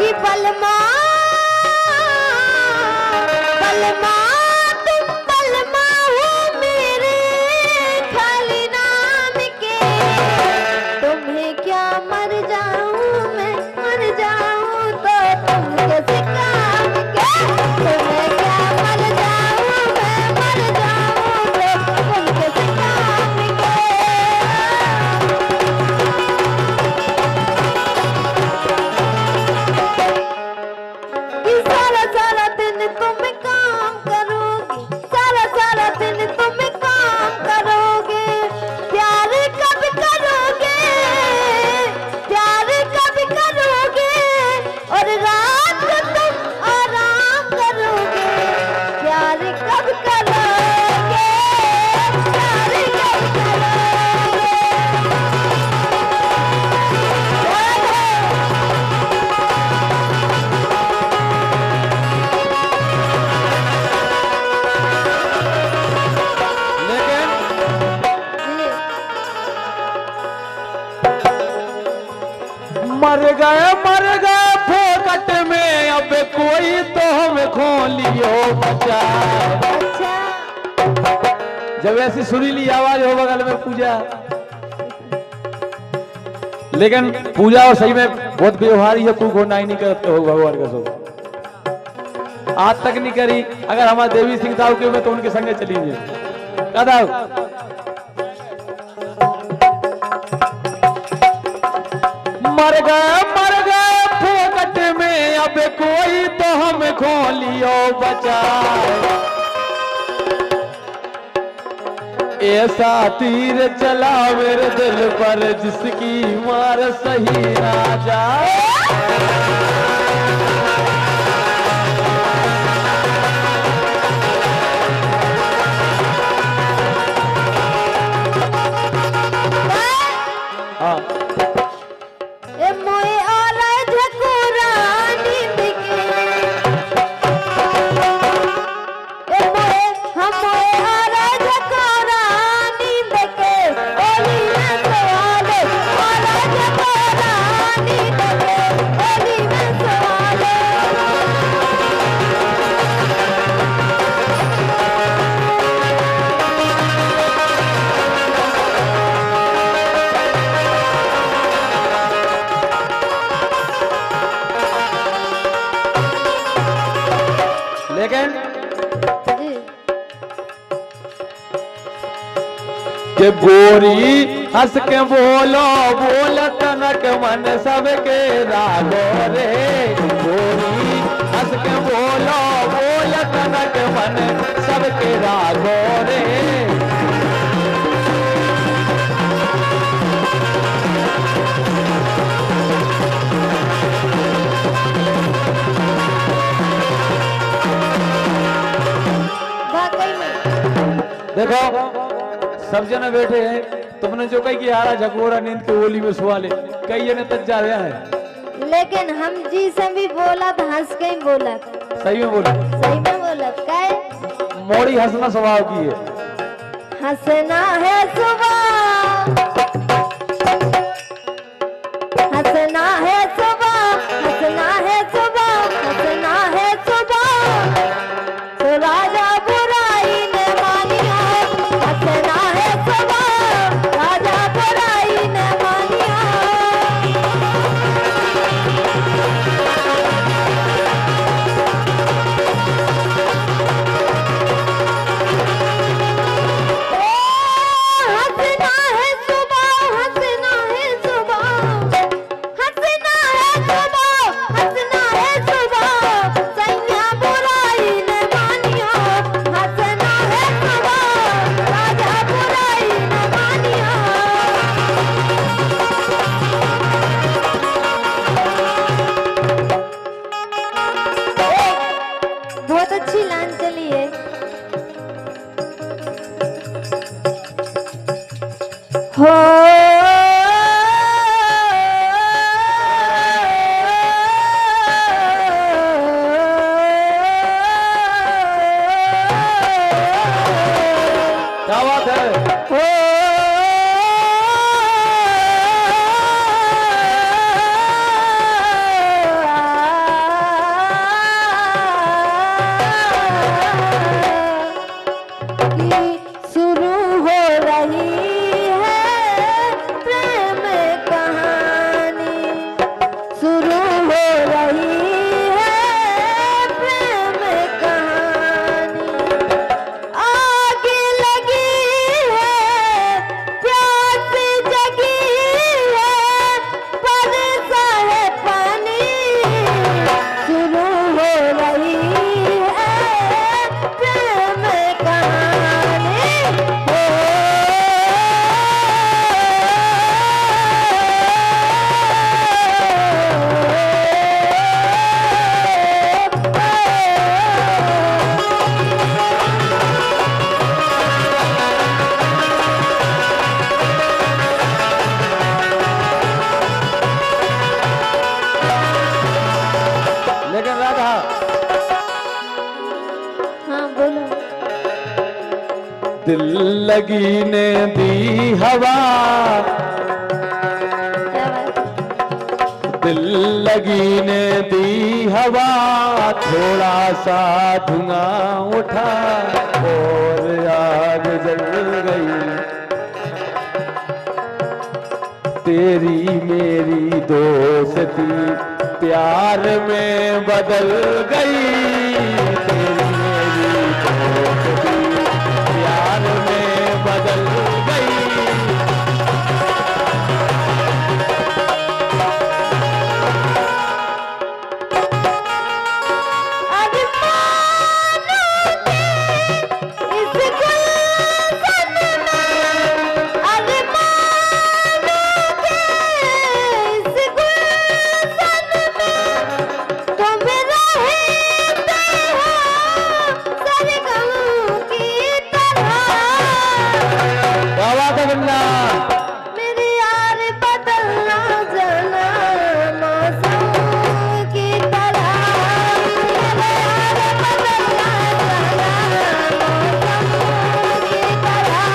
कि बलमा बलमा तुम बलमा हो मेरे खाली नाम के। तुम्हें क्या मर जाऊं मैं मर जाऊं तो तुम किस काम के। तुम्हें क्या मर जाऊं मैं मर जाऊं तो तुम किस काम के। कि सारा सारा दिन तुम काम करोगे, सारा सारा दिन तुम काम करोगे। प्यार कब करोगे, प्यार कब करोगे, और रात को तुम आराम करोगे। प्यार कब करोगे, प्यार कब करोगे। मर गए फोकट में, अब कोई तो हमें खोलियो बचा। अच्छा जब ऐसी सुरीली आवाज हो बगल में पूजा, लेकिन पूजा और सही में बहुत व्यवहारी है। कोई गोनाई नहीं करते हो भगवान का सब आज तक नहीं करी। अगर हमारे देवी सिंह साहब के में तो उनके संगे चली जाए। मर गए फोकट में, अब कोई तो हमें खोलियो बचा। ऐसा तीर चला मेरे दिल पर जिसकी मार सही ना जाए। हाँ ए मोए आला झकोरा नींद के। ए मोए हम मोए आला झकोरा नींद के। ओली में सवाले आला झकोरा नींद के। ओली में सवाले लेकिन जी के गोरी हंस के बोलो बोल तनक मन सबके रागो रे। गोरी हंस के बोलो बोल तनक मन सबके रागो रे। वाकई में देखो सब जने बैठे हैं, तुमने जो कही कि यारा झकोरा नींद के ओली में सुआ ले, कई जने तक जा रहे हैं। लेकिन हम जी से भी बोला तो हंस के ही बोला। सही में बोले, सही में बोला काय मोड़ी हंसना स्वभाव की है। हंसना है सुबह, हंसना है सुबह, हंसना है सुबह, हंसना है सुबह। तो राजा बुराई ने मानिया, हंसना है सुबह, राजा बुराई ने मानिया। हंसना रही है प्रेम कहानी। आग लगी है, प्यास जगी है, बरसा है पानी, शुरू हो रही है प्रेम कहानी। लेकिन राधा हाँ बोलो। दिल लगी ने दी हवा, क्या बात है? दिल लगी ने दी हवा, थोड़ा सा धुआं उठा और आग जल गई। तेरी मेरी दोस्ती प्यार में बदल गई। तेरी मेरी दोस्ती प्यार में बदल गई। मेरी यार बदलना जाना मौसम की तरह, मेरे यार बदलना जाना मौसम की तरह।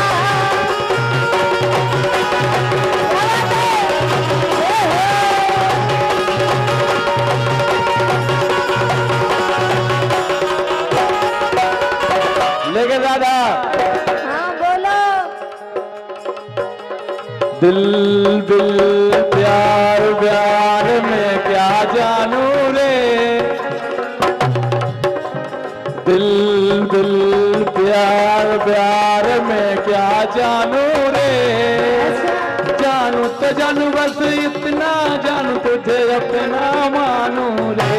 लेकिन राधा हाँ बोलो। दिल दिल प्यार प्यार में क्या जानू रे। दिल दिल प्यार प्यार में क्या जानू रे। जानू तो जानू बस इतना जानू तुझे अपना मानू रे।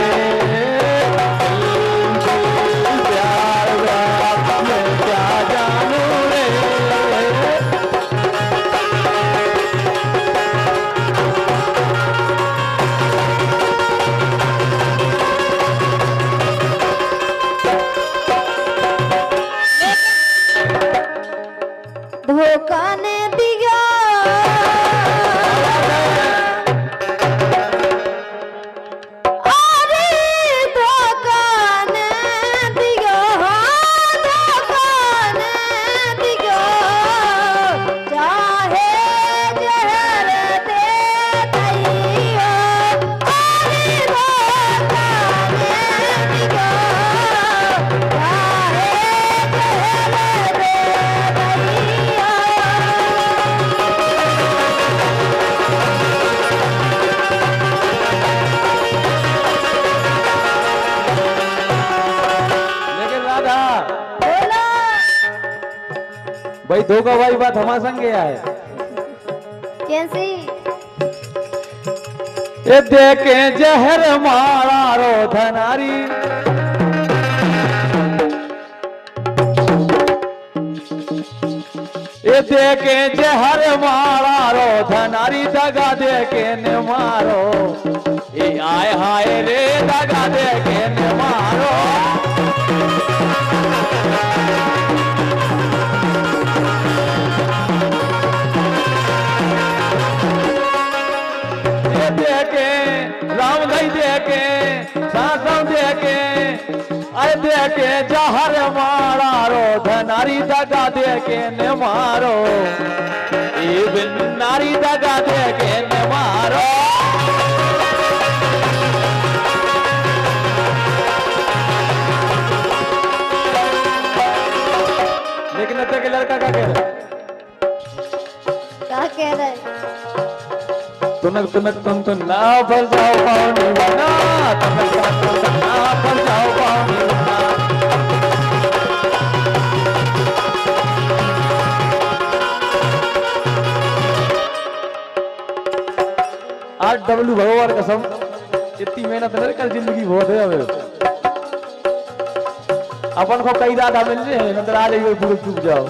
दिल प्यार प्यार में क्या जानू रे। धोखा ने दिया, अरे धोखा ने दिया, धोखा ने दिया, चाहे जहर दे दिया, अरे धोखा ने दिया, चाहे जहर दे दिया। लेकिन राधा बोलो। भाई धोखा वाली बात हमारे संग है। कैसी? ये देखे जहर मारा रो धनारी। ये देखे जहर मारा रो धनारी। दगा दे के न मारो, ये आए हाय रे दगा दे के न मारो। ये देखे राम गई देखे सासम देखे, अरे देखे जहर मारा रो धनारी। दगा दे के न मारो, ये बिन नारी दगा दे के न मारो। लेकिन अत्ते के लड़का क्या कह रहा है? क्या कह रहे? तुनक तुनक तुन ना भर जाओ पानी ना, तुनक तुनक तुन ना भर जाओ पानी ना। आज डब्लू भगवान कसम इतनी मेहनत नहीं कर, जिंदगी बहुत है अब अपन को कई दादा मिल रहे नजर आ रही पूरे चुप जाओ।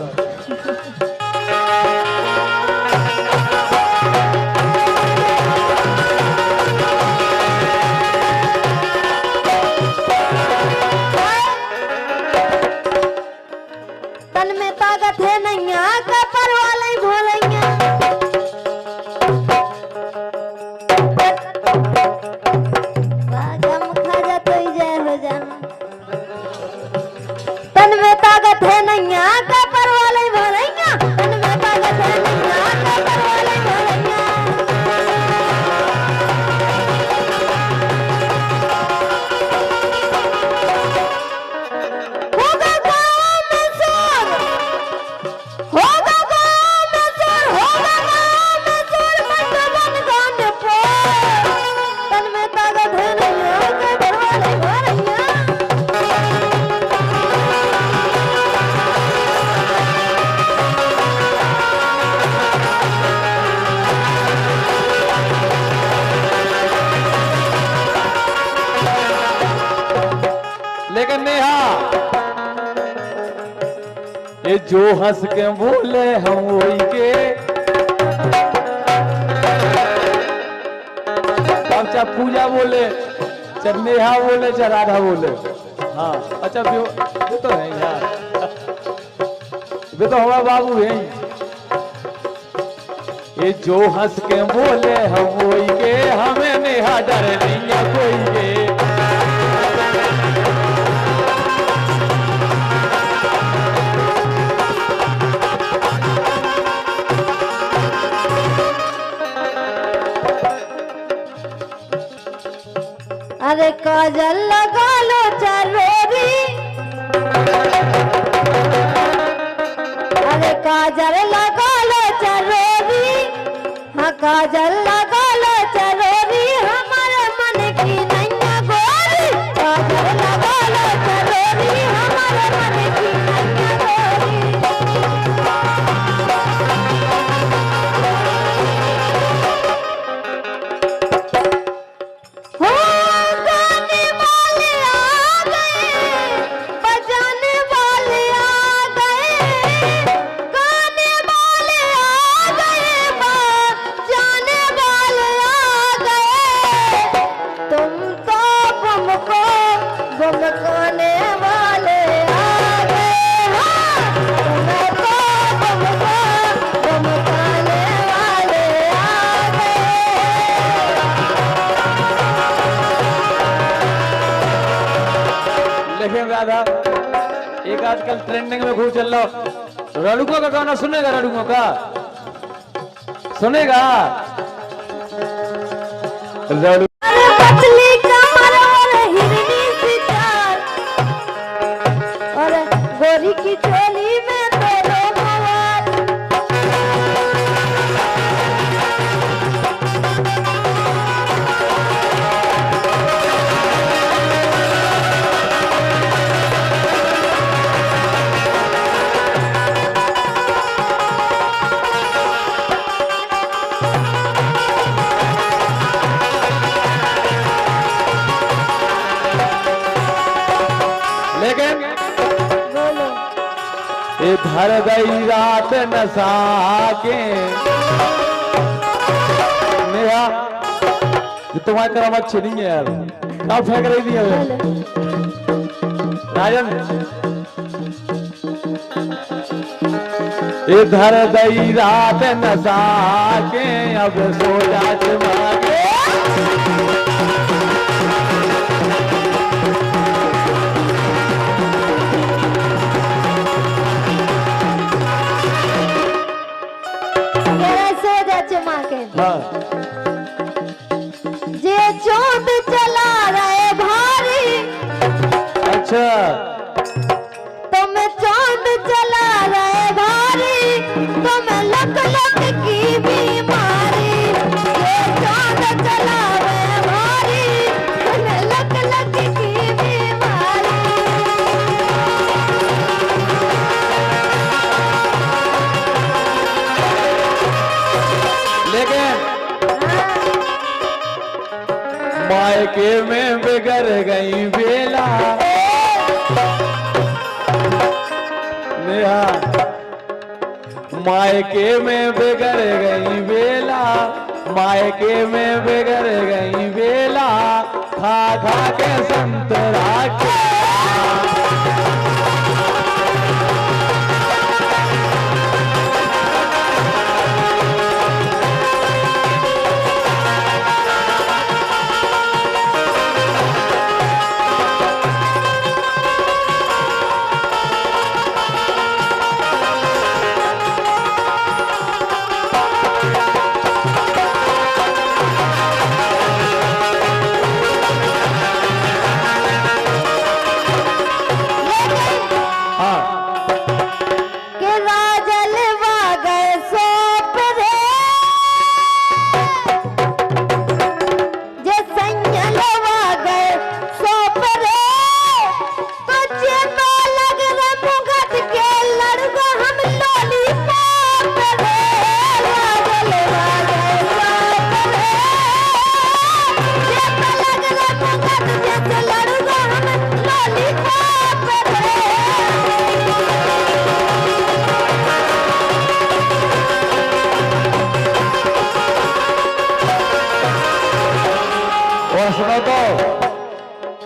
तन में ताकत है नैया का पर वाले भोलेंगे, गम खा जा तो जय हो जाना। तन में ताकत है नैया का पर वाले भोलेंगे, तन में ताकत है नैया का पर वाले भोलेंगे। होगा गाँव में शोर, होगा गाँव में शोर, होगा गाँव में शोर, बंदोबन गाने पर। तन में ताकत है नैया का पर वाले भोलेंगे। लेकिन नेहा ये जो हंस के बोले हम वही के, अब चाहे पूजा बोले चाहे नेहा बोले चाहे राधा बोले, हाँ अच्छा वे तो है यार, वे तो हमारा बाबू है। ये जो हंस के बोले हम वही के, हमें नेहा डर नहीं है कोई के। अरे काजल लगा लो चरोरी, अरे काजल लगा लो चरोरी, हाँ काजल लगा लो चरोरी, हमारे मन की नैया गोरी। काजल लगा लो चरोरी, हमारे मन की नैया गोरी। हो गाने वाले आ गए, बजाने वाले आ गए, गाने वाले आ गए, बजाने वाले आ गए। तुम तो बमको बमकाने वाले आ गए, हाँ तुम्हें तो बमको बमकाने वाले आ गए। लेकिन राधा एक आजकल ट्रेंडिंग में खूब चल रहा, रड़ुकों का गाना सुनेगा? रड़ुकों का सुनेगा? रड़ु अरे पतली कमर और हिरनी सी चाल, और गोरी की चोली में तेरे मवाल। लेकिन बोलो ये धर गई रात नशा के, नेहा ये तुम्हारी तरह मत अच्छी नहीं है यार, कहाँ फेंक रही थी हमें राजन? ये धर गई रात नशा के, अब सो जा चुमा के। तेरा सो जा चुमा के। हाँ जे चोट चला रहे भारी, अच्छा तुम चोट चला रहे भारी, तुम लक लक की बीमारी। जे मायके में बिगड़ गई बेला। नेहा मायके में बिगड़ गई बेला, मायके में बिगड़ गई बेला, खा खा के संतरा के।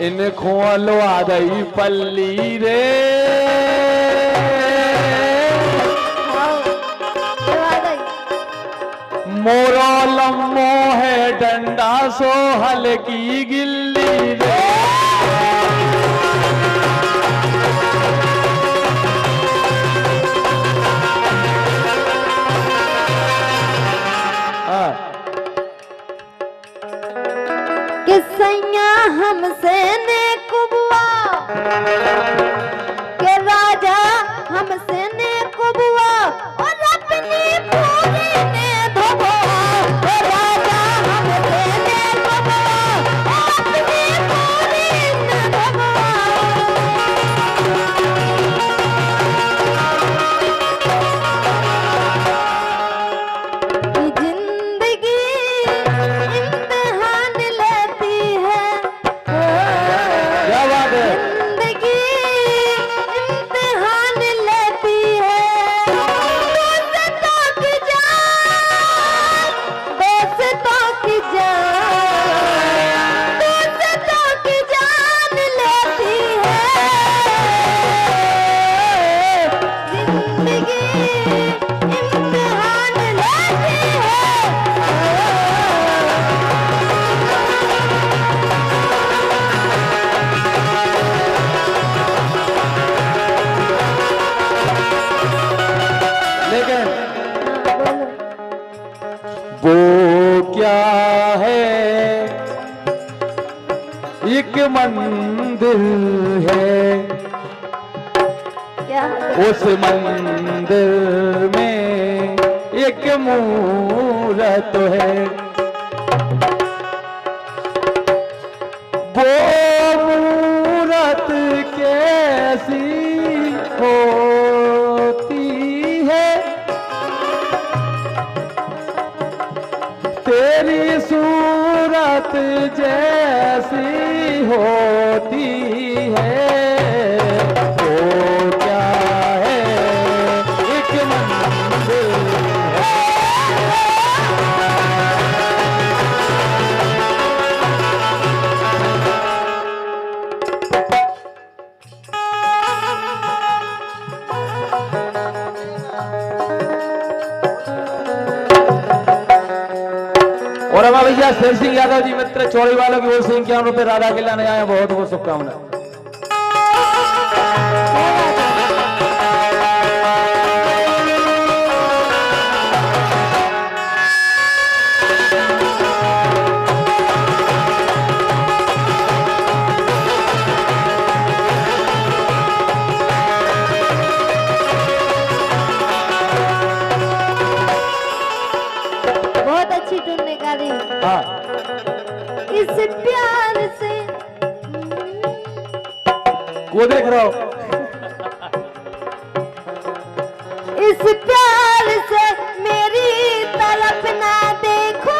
इन खोलो आदई पल्ली रे, मोरो लम्बो है डंडा सो हल्की गिल्ली रे। किसैया हमसे ने कुबुआ के राजा हमसे ने कुबुआ और अपनी पूरी ने धोबा। राजा हमसे ने कुबुआ और अपनी पूरी ने धोबा। जिंदगी इम्तिहान लेती है, क्या बात है। जिंदगी इम्तिहान लेती है। दोस्तों की जान, दोस्तों की जान, दोस्तों की जान लेती है। जिंदगी इम्तिहान लेती है। लेकिन वो क्या है, एक मंदिर है, क्या उस मंदिर में एक मूरत है। वो मूरत कैसी होती है, तेरी सूरत जैसी होती है। वो क्या है, एक मंदिर है। और हमारे भैया शेर सिंह यादव जी मित्र चौड़ी वालों की ओर से 51 रुपए राधा के लाने आए, बहुत बहुत शुभकामनाएं। बहुत अच्छी धुन निकाली। हाँ इस प्यार से वो देख रहा हो, इस प्यार से मेरी तरफ ना देखो।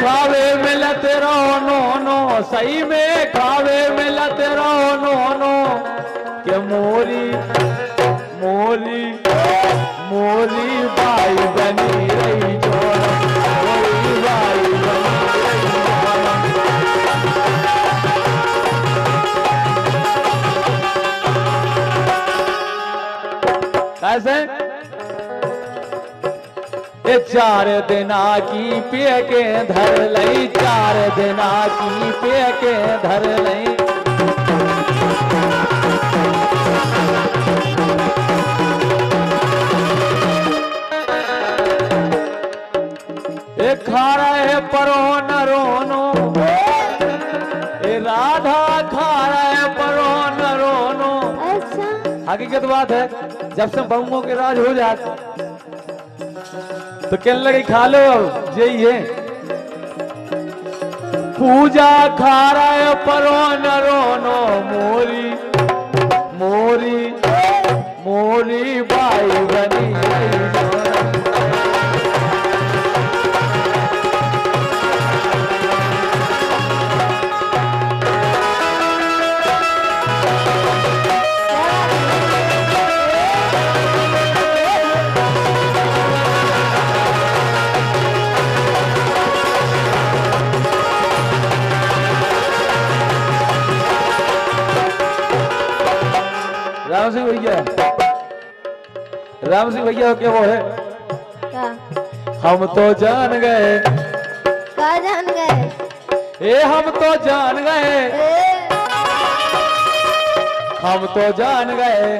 खावे मिलते रहो नो सही में खावे मिलते रहो नो के मोरी मोरी मोरी बाई बनी रही जोड़ा मोरी बाई बनी रही जोड़ा। कैसे ये 4 दिना की पिय के धर लई 4 दिना की पिय के धर लई ये खा रहे परो न रोनो ये राधा खा रहे परो न रोनो। अच्छा हकीकत बात है जब से बहुओं के राज हो जाते तो कहने लगे खा लो यही है पूजा खा रहे परो न रोनो मोरी मोरी मोरी बाई बनी रही जोड़ा। राम सिंह भैया क्या वो है क्या हम तो जान गए क्या जान गए ए हम तो जान गए हम तो जान गए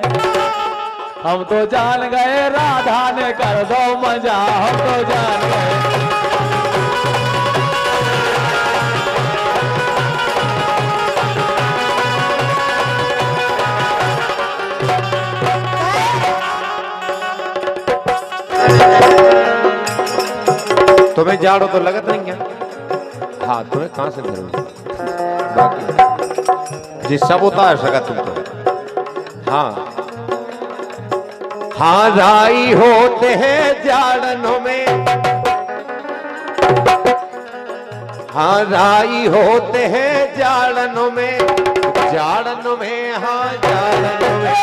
हम तो जान गए राधा ने कर दो मजा हम तो जान गए। तुम्हें जाड़ो तो लगत नहीं क्या? हाँ तुम्हें कहां से धरो बाकी जी सब होता है सका तुमको। हाँ हाँ राई होते हैं जाड़नों में हाँ राई होते हैं जाड़नों में हाँ जाड़नों में